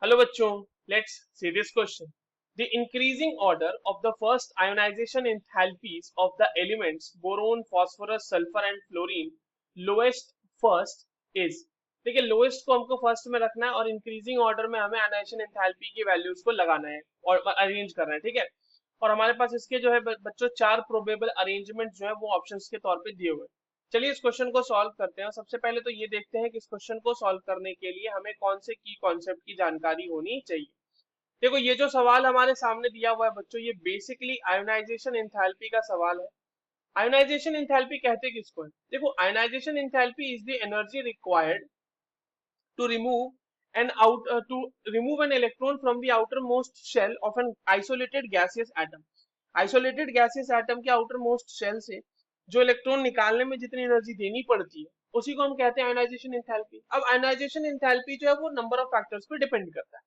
Hello बच्चों, let's see this question. The increasing order of the first ionization enthalpies of the elements boron, phosphorus, sulfur and fluorine lowest first is. देखिए lowest को हमको first में रखना है और increasing order में हमें आयोनाइजेशन एंथैल्पी की वैल्यूज को लगाना है और अरेंज करना है, ठीक है। और हमारे पास इसके जो है बच्चों चार प्रोबेबल अरेंजमेंट जो है वो ऑप्शंस के तौर पे दिए हुए हैं। चलिए इस क्वेश्चन को सॉल्व करते हैं। सबसे पहले तो ये देखते हैं कि इस क्वेश्चन को सॉल्व करने के लिए हमें कौन से की कॉन्सेप्ट की जानकारी होनी चाहिए। देखो ये जो सवाल हमारे सामने दिया हुआ है बच्चों, ये बेसिकली आयोनाइजेशन एंथैल्पी का सवाल है। आयोनाइजेशन एंथैल्पी कहते किसको है? देखो ionisation enthalpy is the energy required to remove an electron from the outermost shell of an isolated gaseous atom. Isolated gaseous atom के outermost shell से जो इलेक्ट्रॉन निकालने में जितनी एनर्जी देनी पड़ती है उसी को हम कहते हैं आयोनाइजेशन एंथैल्पी। अब आयोनाइजेशन एंथैल्पी जो है वो नंबर ऑफ फैक्टर्स पे डिपेंड करता है।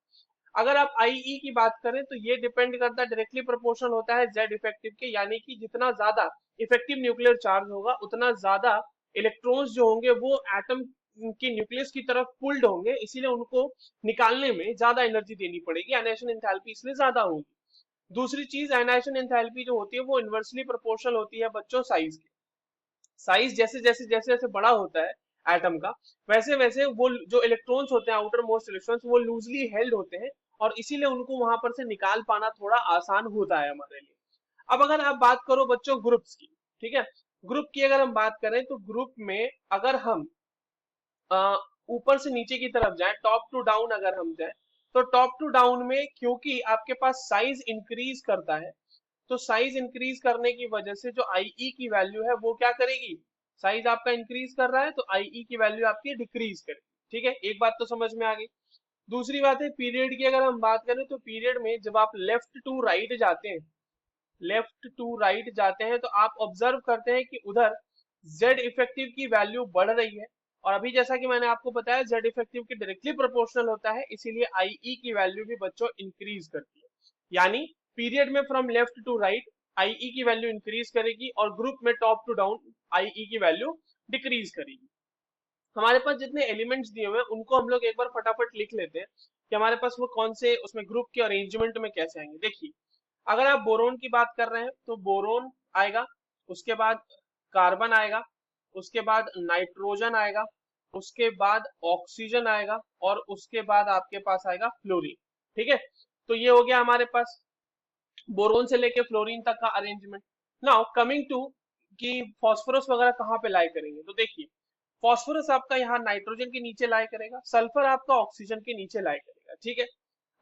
अगर आप आईई की बात करें तो ये डिपेंड करता है, डायरेक्टली प्रोपोर्शनल होता है जेड इफेक्टिव के, यानी कि जितना ज्यादा इफेक्टिव न्यूक्लियर चार्ज होगा उतना ज्यादा इलेक्ट्रॉन्स जो होंगे वो एटम की न्यूक्लियस की तरफ पुल्ड होंगे, इसीलिए उनको निकालने में ज्यादा एनर्जी देनी पड़ेगी, आयोनाइजेशन एंथैल्पी इसलिए ज्यादा होगी। दूसरी चीज आयोनाइजेशन एंथैल्पी जो होती है वो इनवर्सली प्रोपोर्शनल होती है बच्चों साइज के। साइज जैसे जैसे जैसे जैसे बड़ा होता है एटम का वैसे वैसे वो जो इलेक्ट्रॉन्स होते हैं आउटर मोस्ट इलेक्ट्रॉन्स वो लूजली हेल्ड होते हैं और इसीलिए उनको वहां पर से निकाल पाना थोड़ा आसान होता है हमारे लिए। अब अगर आप बात करो बच्चों ग्रुप्स की, ठीक है, ग्रुप की अगर हम बात करें तो ग्रुप में अगर हम ऊपर से नीचे की तरफ जाए, टॉप टू डाउन अगर हम जाए, तो टॉप टू डाउन में क्योंकि आपके पास साइज इंक्रीज करता है तो साइज इंक्रीज करने की वजह से जो आईई की वैल्यू है वो क्या करेगी, साइज आपका इंक्रीज कर रहा है तो आईई की वैल्यू आपकी डिक्रीज करेगी। ठीक है, एक बात तो समझ में आ गई। दूसरी बात है पीरियड की अगर हम बात करें तो पीरियड में जब आप लेफ्ट टू राइट जाते हैं, लेफ्ट टू राइट जाते हैं तो आप ऑब्जर्व करते हैं कि उधर जेड इफेक्टिव की वैल्यू बढ़ रही है और अभी जैसा कि मैंने आपको बताया जेड इफेक्टिव के डायरेक्टली प्रोपोर्शनल होता है, इसीलिए आईई की वैल्यू भी बच्चों इंक्रीज करती है। यानी पीरियड में from left to right IE की वैल्यू इंक्रीज करेगी और ग्रुप में टॉप टू डाउन आईई की वैल्यू डिक्रीज करेगी। हमारे पास जितने एलिमेंट्स दिए हुए हैं उनको हम लोग एक बार फटाफट लिख लेते हैं कि हमारे पास वो कौन से उसमें ग्रुप के अरेंजमेंट में कैसे आएंगे। देखिए अगर आप बोरोन की बात कर रहे हैं तो बोरोन आएगा, उसके बाद कार्बन आएगा, उसके बाद नाइट्रोजन आएगा, उसके बाद ऑक्सीजन आएगा और उसके बाद आपके पास आएगा फ्लोरीन। ठीक है, तो ये हो गया हमारे पास बोरोन से लेके फ्लोरीन तक का अरेंजमेंट। नाउ कमिंग टू कि फास्फोरस वगैरह कहाँ पे लाई करेंगे, तो देखिए फास्फोरस आपका यहाँ नाइट्रोजन के नीचे लाई करेगा, सल्फर आपका ऑक्सीजन के नीचे लाई करेगा। ठीक है,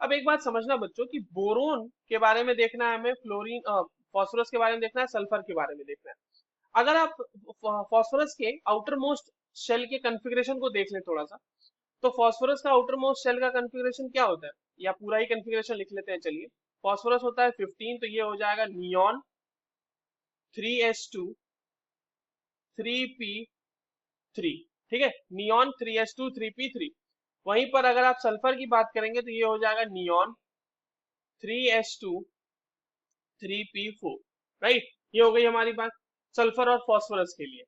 अब एक बात समझना बच्चों कि बोरोन के बारे में देखना है हमें, फ्लोरीन फास्फोरस के बारे में देखना है, सल्फर के बारे में देखना है। अगर आप फास्फोरस के आउटर मोस्ट शेल के कन्फिग्रेशन को देख लें थोड़ा सा, तो फास्फोरस का आउटर मोस्ट शेल का कन्फिग्रेशन क्या होता है, या पूरा ही कन्फिग्रेशन लिख लेते हैं। चलिए फास्फोरस होता है 15, तो ये हो जाएगा नियॉन 3s2 3p3। ठीक है, नियॉन 3s2 3p3। वहीं पर अगर आप सल्फर की बात करेंगे तो ये हो जाएगा नियॉन 3s2 3p4। राइट, ये हो गई हमारी बात सल्फर और फास्फोरस के लिए।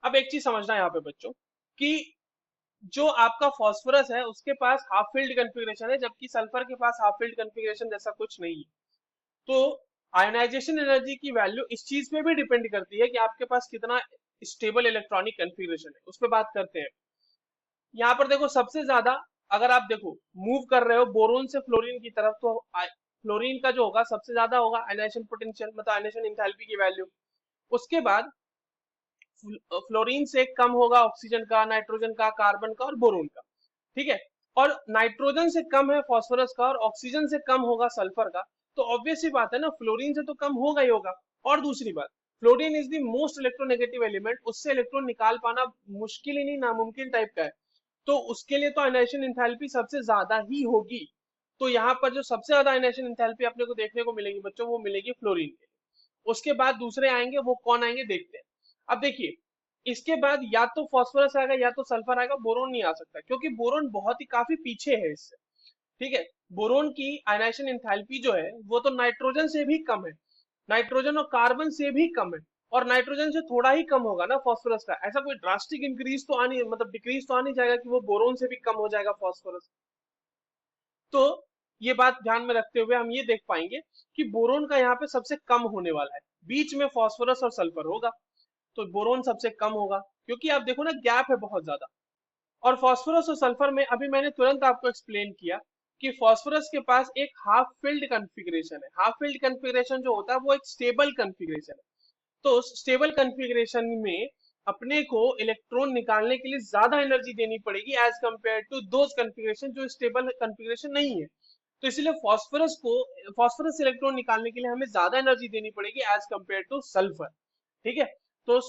अब एक चीज समझना है यहाँ पे बच्चों कि जो आपका फास्फोरस है उसके पास हाफ फील्ड कन्फिग्रेशन है जबकि सल्फर के पास हाफ फील्ड कन्फिग्रेशन जैसा कुछ नहीं है। तो आयोनाइजेशन एनर्जी की वैल्यू इस चीज पे भी डिपेंड करती है कि आपके पास कितना स्टेबल इलेक्ट्रॉनिक कन्फिग्रेशन है, उस पर बात करते हैं। यहाँ पर देखो सबसे ज्यादा अगर आप देखो मूव कर रहे हो बोरोन से फ्लोरीन की तरफ तो फ्लोरीन का जो होगा सबसे ज्यादा होगा आयनाइजेशन पोटेंशियल, मतलब आयनाइजेशन एंथैल्पी की वैल्यू। उसके बाद फ्लोरीन से कम होगा ऑक्सीजन का, नाइट्रोजन का, कार्बन का और बोरोन का। ठीक है, और नाइट्रोजन से कम है फास्फोरस का और ऑक्सीजन से कम होगा सल्फर का। तो ऑब्वियस ही बात है ना, फ्लोरीन से तो कम होगा ही होगा। और दूसरी बात, fluorine is the most electronegative element, उससे इलेक्ट्रॉन निकाल पाना मुश्किल ही नहीं नामुमकिन टाइप का है। तो उसके लिए तो आयनाइजेशन एंथैल्पी सबसे ज्यादा ही होगी। तो यहाँ पर जो सबसे ज्यादा आयनाइजेशन एंथैल्पी अपने को देखने को मिलेगी बच्चों वो मिलेगी फ्लोरीन के लिए। उसके बाद दूसरे आएंगे, वो कौन आएंगे देखते हैं। अब देखिए इसके बाद या तो फास्फोरस आएगा या तो सल्फर आएगा, बोरोन नहीं आ सकता क्योंकि बोरोन बहुत ही काफी पीछे है इससे। ठीक है, बोरोन की आयनाइजेशन एंथैल्पी जो है वो तो नाइट्रोजन से भी कम है, नाइट्रोजन और कार्बन से भी कम है, और नाइट्रोजन से थोड़ा ही कम होगा ना फास्फोरस का। ऐसा कोई ड्रास्टिक इंक्रीज तो आनी मतलब डिक्रीज तो आ नहीं जाएगा कि वो बोरोन से भी कम हो जाएगा फास्फोरस। तो ये बात ध्यान में रखते हुए हम ये देख पाएंगे कि बोरोन का यहाँ पे सबसे कम होने वाला है, बीच में फास्फोरस और सल्फर होगा, तो बोरोन सबसे कम होगा, क्योंकि आप देखो ना गैप है बहुत ज्यादा। और फास्फोरस और सल्फर में अभी मैंने तुरंत आपको एक्सप्लेन किया कि फास्फोरस के पास एक हाफ फिल्ड कॉन्फ़िगरेशन है। हाफ फिल्ड कॉन्फ़िगरेशन जो होता है वो एक स्टेबल कॉन्फ़िगरेशन है। तो स्टेबल कॉन्फ़िगरेशन में अपने को इलेक्ट्रॉन निकालने के लिए ज्यादा एनर्जी देनी पड़ेगी as compare to those configuration जो स्टेबल कॉन्फ़िगरेशन नहीं है। तो इसलिए फास्फोरस इलेक्ट्रॉन निकालने के लिए हमें ज्यादा एनर्जी देनी पड़ेगी एज कंपेयर टू सल्फर। ठीक है, तो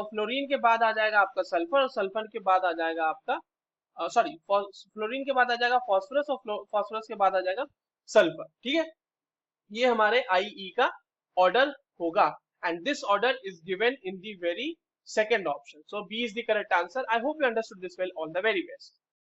फ्लोरीन के बाद आ जाएगा आपका सल्फर, और सल्फर के बाद आ जाएगा आपका सॉरी फ्लोरीन के बाद आ जाएगा फास्फोरस, और फास्फोरस के बाद आ जाएगा सल्फर। ठीक है, ये हमारे आईई का ऑर्डर होगा, and this order is given in the very second option, so B is the correct answer. I hope you understood this well. All the very best.